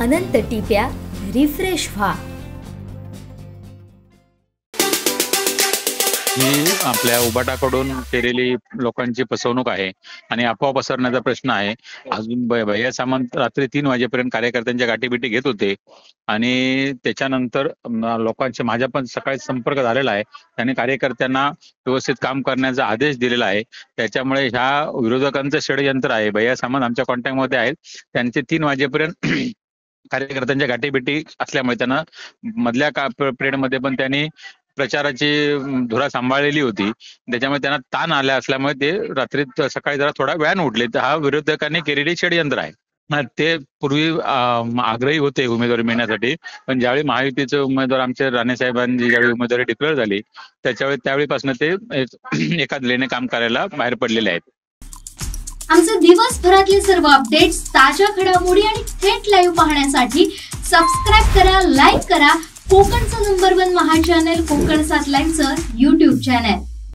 अनंत टिप्या refresh व्हा। ही आपल्या उबाटाकडून केलेली लोकांची फसवणूक आहे आणि अफवा पसरण्याचा प्रश्न आहे। अजून भैया सामंत रात्री 3 वाजेपर्यंत कार्यकर्त्यांच्या गाठीबिटी घेत होते आणि त्याच्यानंतर लोकांचे माझ्या पण सकाळी संपर्क झालेला आहे। त्यांनी कार्यकर्त्यांना व्यवस्थित काम करण्याचा आदेश दिलेला आहे। त्याच्यामुळे ह्या विरोधकांचं षडयंत्र आहे। भैया सामंत आमच्या कॉन्टॅक्टमध्ये आहेत। त्यांचे 3 वाजेपर्यंत कार्यकर्त्यांच्या गाठीबिटी असल्यामुळे त्यांना मधल्या पिरियडमध्ये पण त्यांनी प्रचाराची धुरा सांभाळलेली होती। त्याच्यामुळे त्यांना ताण आला असल्यामुळे ते रात्री सकाळी जरा थोडा वेळाने उठले। तर हा विरोधकांनी केलेली षडयंत्र आहे। ते पूर्वी आग्रही होते उमेदवारी मिळण्यासाठी, पण ज्यावेळी महायुतीचे उमेदवार आमचे राणे साहेबांनी ज्यावेळी उमेदवारी डिक्लेअर झाली त्यावेळीपासून ते एकादलेने काम करायला बाहेर पडलेले आहेत। आमचे दिवसभरातले सर्व अपडेट्स, ताज्या घडामोडी आणि थेट लाईव्ह पाहण्यासाठी सबस्क्राइब करा, लाईक करा कोकणचं नंबर 1 महा चॅनल कोकण 7 लाईव्हचं YouTube चॅनल।